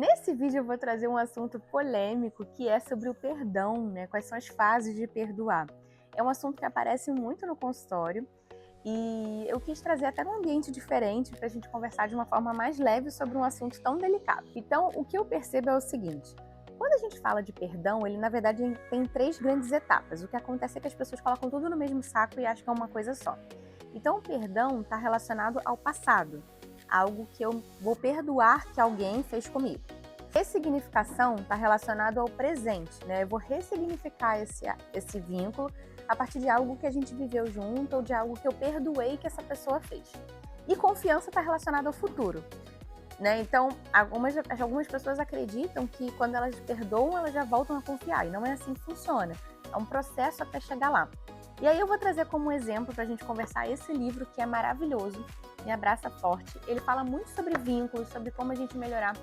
Nesse vídeo eu vou trazer um assunto polêmico que é sobre o perdão, né? Quais são as fases de perdoar. É um assunto que aparece muito no consultório e eu quis trazer até num ambiente diferente para a gente conversar de uma forma mais leve sobre um assunto tão delicado. Então, o que eu percebo é o seguinte: quando a gente fala de perdão, ele na verdade tem três grandes etapas. O que acontece é que as pessoas colocam tudo no mesmo saco e acham que é uma coisa só. Então, o perdão está relacionado ao passado, algo que eu vou perdoar que alguém fez comigo. Ressignificação está relacionado ao presente, né? Eu vou ressignificar esse vínculo a partir de algo que a gente viveu junto ou de algo que eu perdoei que essa pessoa fez. E confiança está relacionada ao futuro, né? Então, algumas pessoas acreditam que quando elas perdoam, elas já voltam a confiar, e não é assim que funciona. É um processo até chegar lá. E aí eu vou trazer como exemplo para a gente conversar esse livro que é maravilhoso, Me Abraça Forte. Ele fala muito sobre vínculos, sobre como a gente melhorar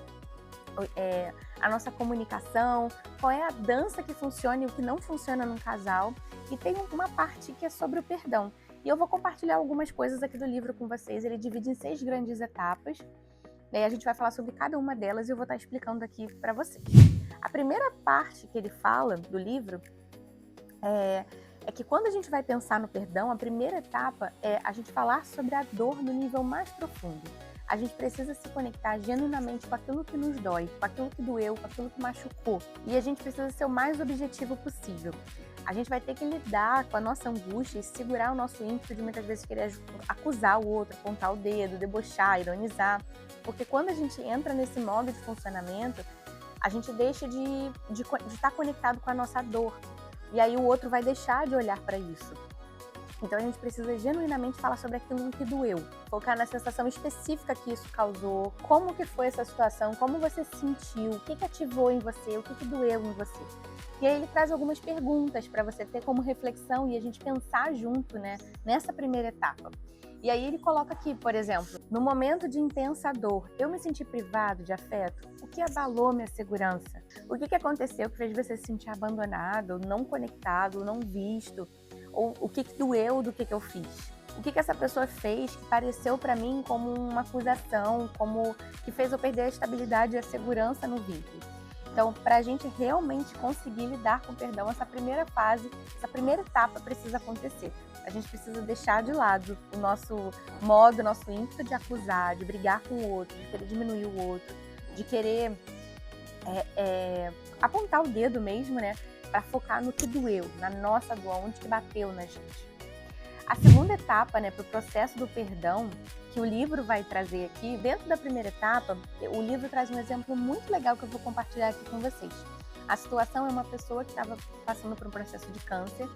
a nossa comunicação, qual é a dança que funciona e o que não funciona num casal. E tem uma parte que é sobre o perdão. E eu vou compartilhar algumas coisas aqui do livro com vocês. Ele divide em 6 grandes etapas. E aí a gente vai falar sobre cada uma delas e eu vou estar explicando aqui para vocês. A primeira parte que ele fala do livro é que quando a gente vai pensar no perdão, a primeira etapa é a gente falar sobre a dor no nível mais profundo. A gente precisa se conectar genuinamente com aquilo que nos dói, com aquilo que doeu, com aquilo que machucou. E a gente precisa ser o mais objetivo possível. A gente vai ter que lidar com a nossa angústia e segurar o nosso ímpeto de muitas vezes querer acusar o outro, apontar o dedo, debochar, ironizar. Porque quando a gente entra nesse modo de funcionamento, a gente deixa de estar conectado com a nossa dor. E aí o outro vai deixar de olhar para isso. Então a gente precisa genuinamente falar sobre aquilo que doeu, focar na sensação específica que isso causou, como que foi essa situação, como você se sentiu, o que ativou em você, o que doeu em você. E aí ele traz algumas perguntas para você ter como reflexão e a gente pensar junto, né, nessa primeira etapa. E aí ele coloca aqui, por exemplo, no momento de intensa dor, eu me senti privado de afeto? O que abalou minha segurança? O que aconteceu que fez você se sentir abandonado, não conectado, não visto? Ou o que doeu do que eu fiz? O que essa pessoa fez que pareceu para mim como uma acusação, como que fez eu perder a estabilidade e a segurança no vínculo? Então, para a gente realmente conseguir lidar com o perdão, essa primeira fase, essa primeira etapa precisa acontecer. A gente precisa deixar de lado o nosso modo, o nosso ímpeto de acusar, de brigar com o outro, de querer diminuir o outro, de querer apontar o dedo mesmo, né? Para focar no que doeu, na nossa dor, onde que bateu na gente. A segunda etapa, né, para o processo do perdão, que o livro vai trazer aqui, dentro da primeira etapa, o livro traz um exemplo muito legal que eu vou compartilhar aqui com vocês. A situação é uma pessoa que estava passando por um processo de câncer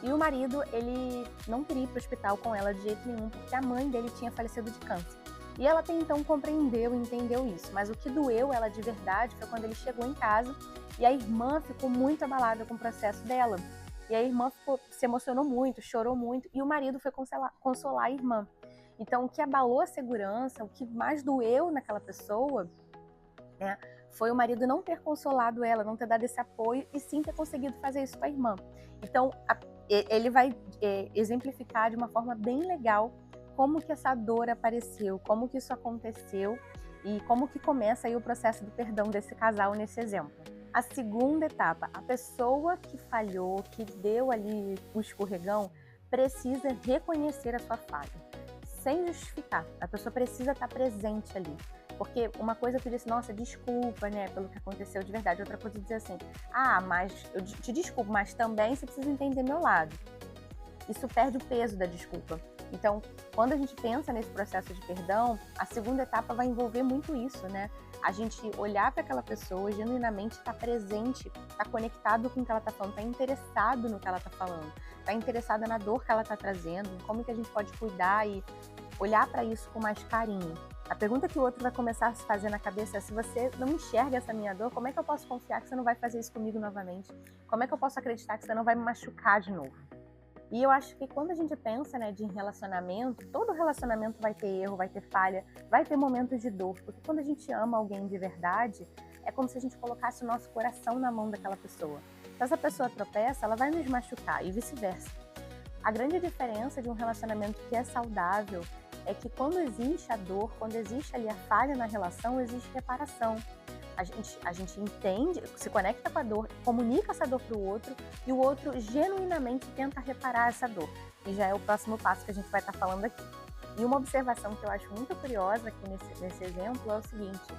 e o marido, ele não queria ir para o hospital com ela de jeito nenhum, porque a mãe dele tinha falecido de câncer. E ela até então compreendeu e entendeu isso, mas o que doeu ela de verdade foi quando ele chegou em casa e a irmã ficou muito abalada com o processo dela. E a irmã se emocionou muito, chorou muito, e o marido foi consolar a irmã. Então, o que abalou a segurança, o que mais doeu naquela pessoa, né, foi o marido não ter consolado ela, não ter dado esse apoio, e sim ter conseguido fazer isso com a irmã. Então, ele vai exemplificar de uma forma bem legal como que essa dor apareceu, como que isso aconteceu, e como que começa aí o processo do perdão desse casal nesse exemplo. A segunda etapa, a pessoa que falhou, que deu ali o escorregão, precisa reconhecer a sua falha, sem justificar. A pessoa precisa estar presente ali. Porque uma coisa é tu dizer, nossa, desculpa, né, pelo que aconteceu de verdade. Outra coisa é dizer assim, mas eu te desculpo, mas também você precisa entender meu lado. Isso perde o peso da desculpa. Então, quando a gente pensa nesse processo de perdão, a segunda etapa vai envolver muito isso, né? A gente olhar para aquela pessoa, genuinamente estar presente, estar conectado com o que ela está falando, estar interessado no que ela está falando, estar interessada na dor que ela está trazendo, como que a gente pode cuidar e olhar para isso com mais carinho. A pergunta que o outro vai começar a se fazer na cabeça é: se você não enxerga essa minha dor, como é que eu posso confiar que você não vai fazer isso comigo novamente? Como é que eu posso acreditar que você não vai me machucar de novo? E eu acho que quando a gente pensa, né, de relacionamento, todo relacionamento vai ter erro, vai ter falha, vai ter momentos de dor. Porque quando a gente ama alguém de verdade, é como se a gente colocasse o nosso coração na mão daquela pessoa. Se essa pessoa tropeça, ela vai nos machucar e vice-versa. A grande diferença de um relacionamento que é saudável é que quando existe a dor, quando existe ali a falha na relação, existe reparação. A gente entende, se conecta com a dor, comunica essa dor para o outro e o outro genuinamente tenta reparar essa dor. E já é o próximo passo que a gente vai estar falando aqui. E uma observação que eu acho muito curiosa aqui nesse exemplo é o seguinte: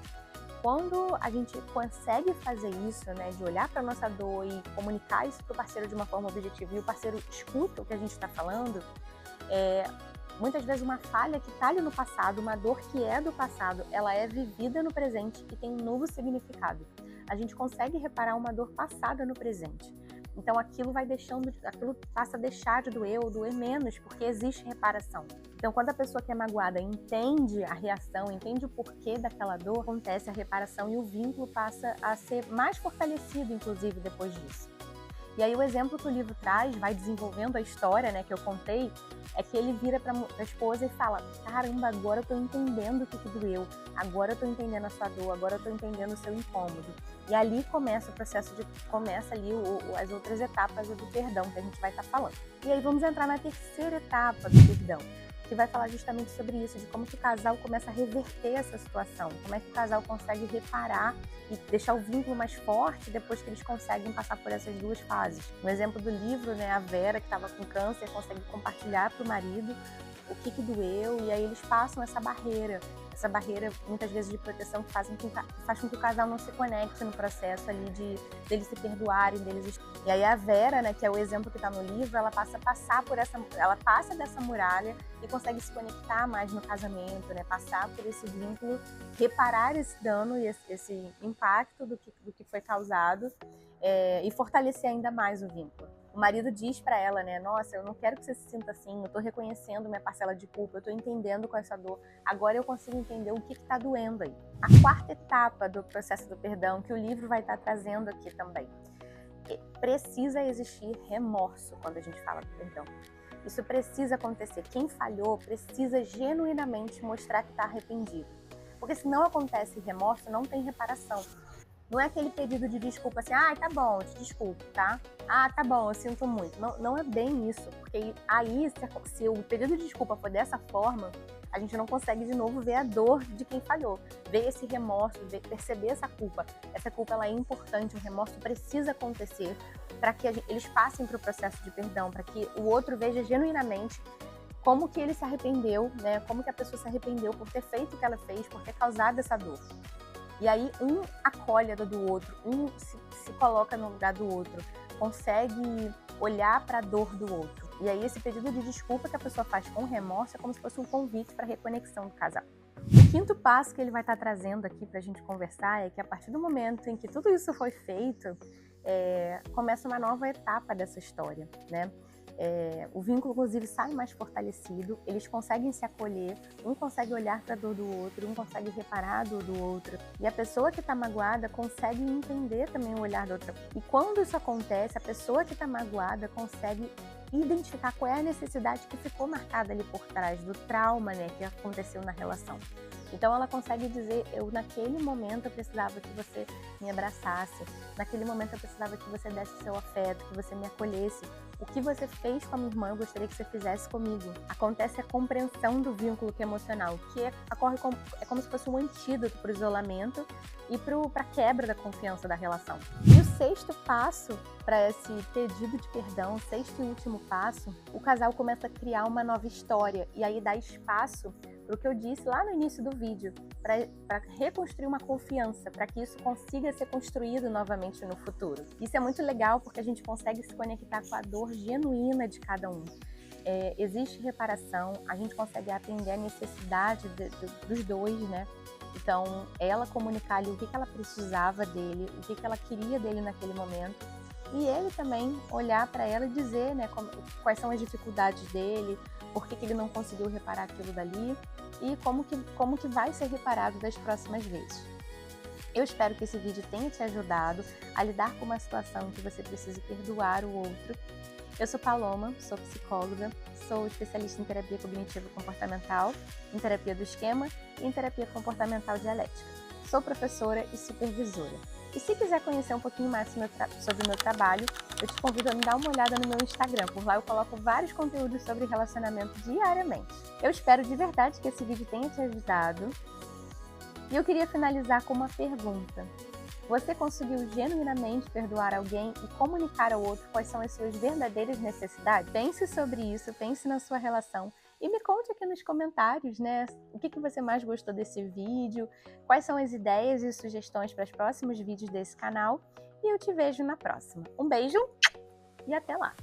quando a gente consegue fazer isso, né, de olhar para a nossa dor e comunicar isso para o parceiro de uma forma objetiva e o parceiro escuta o que a gente está falando, muitas vezes uma falha que está ali no passado, uma dor que é do passado, ela é vivida no presente e tem um novo significado. A gente consegue reparar uma dor passada no presente. Então aquilo passa a deixar de doer ou doer menos, porque existe reparação. Então quando a pessoa que é magoada entende a reação, entende o porquê daquela dor, acontece a reparação e o vínculo passa a ser mais fortalecido, inclusive, depois disso. E aí o exemplo que o livro traz, vai desenvolvendo a história, né, que eu contei, é que ele vira para a esposa e fala: caramba, agora eu tô entendendo o que doeu, agora eu tô entendendo a sua dor, agora eu tô entendendo o seu incômodo. E ali começa o processo começa ali as outras etapas do perdão que a gente vai estar falando. E aí vamos entrar na terceira etapa do perdão, que vai falar justamente sobre isso, de como que o casal começa a reverter essa situação, como é que o casal consegue reparar e deixar o vínculo mais forte depois que eles conseguem passar por essas duas fases. No exemplo do livro, né, a Vera, que estava com câncer, consegue compartilhar para o marido o que doeu, e aí eles passam essa barreira muitas vezes de proteção que faz com que o casal não se conecte no processo ali deles se perdoarem, E aí a Vera, né, que é o exemplo que está no livro, ela passa dessa muralha e consegue se conectar mais no casamento, né, passar por esse vínculo, reparar esse dano e esse impacto do que foi causado, e fortalecer ainda mais o vínculo. O marido diz para ela, né, nossa, eu não quero que você se sinta assim, eu tô reconhecendo minha parcela de culpa, eu tô entendendo com essa dor, agora eu consigo entender o que tá doendo aí. A quarta etapa do processo do perdão, que o livro vai estar trazendo aqui também, precisa existir remorso quando a gente fala do perdão. Isso precisa acontecer. Quem falhou precisa genuinamente mostrar que está arrependido. Porque se não acontece remorso, não tem reparação. Não é aquele pedido de desculpa assim, tá bom, eu te desculpo, tá? Tá bom, eu sinto muito. Não é bem isso, porque aí, se o pedido de desculpa for dessa forma, a gente não consegue de novo ver a dor de quem falhou, ver esse remorso, perceber essa culpa. Essa culpa, ela é importante, o remorso precisa acontecer para que eles passem para o processo de perdão, para que o outro veja genuinamente como que ele se arrependeu, né? Como que a pessoa se arrependeu por ter feito o que ela fez, por ter causado essa dor. E aí um acolhe a dor do outro, um se coloca no lugar do outro, consegue olhar para a dor do outro. E aí esse pedido de desculpa que a pessoa faz com remorso é como se fosse um convite para a reconexão do casal. O quinto passo que ele vai estar trazendo aqui para a gente conversar é que a partir do momento em que tudo isso foi feito, começa uma nova etapa dessa história, né? O vínculo, inclusive, sai mais fortalecido, eles conseguem se acolher, um consegue olhar para a dor do outro, um consegue reparar a dor do outro, e a pessoa que está magoada consegue entender também o olhar da outra. E quando isso acontece, a pessoa que está magoada consegue identificar qual é a necessidade que ficou marcada ali por trás do trauma, né, que aconteceu na relação. Então ela consegue dizer, naquele momento eu precisava que você me abraçasse, naquele momento eu precisava que você desse seu afeto, que você me acolhesse. O que você fez com a minha irmã, eu gostaria que você fizesse comigo. Acontece a compreensão do vínculo emocional, que é como se fosse um antídoto para o isolamento e para a quebra da confiança da relação. E o sexto passo para esse pedido de perdão, o sexto e último passo, o casal começa a criar uma nova história e aí dá espaço para o que eu disse lá no início do vídeo, para reconstruir uma confiança, para que isso consiga ser construído novamente no futuro. Isso é muito legal porque a gente consegue se conectar com a dor genuína de cada um. Existe reparação, a gente consegue atender a necessidade dos dois, né? Então, ela comunicar ali o que ela precisava dele, o que ela queria dele naquele momento, e ele também olhar para ela e dizer, né, quais são as dificuldades dele, por que ele não conseguiu reparar aquilo dali e como que vai ser reparado das próximas vezes. Eu espero que esse vídeo tenha te ajudado a lidar com uma situação em que você precise perdoar o outro. Eu sou Paloma, sou psicóloga, sou especialista em terapia cognitivo-comportamental, em terapia do esquema e em terapia comportamental dialética. Sou professora e supervisora. E se quiser conhecer um pouquinho mais sobre o meu trabalho, eu te convido a me dar uma olhada no meu Instagram. Por lá eu coloco vários conteúdos sobre relacionamento diariamente. Eu espero de verdade que esse vídeo tenha te ajudado. E eu queria finalizar com uma pergunta. Você conseguiu genuinamente perdoar alguém e comunicar ao outro quais são as suas verdadeiras necessidades? Pense sobre isso, pense na sua relação e me conte aqui nos comentários, né? O que você mais gostou desse vídeo, quais são as ideias e sugestões para os próximos vídeos desse canal. E eu te vejo na próxima. Um beijo e até lá!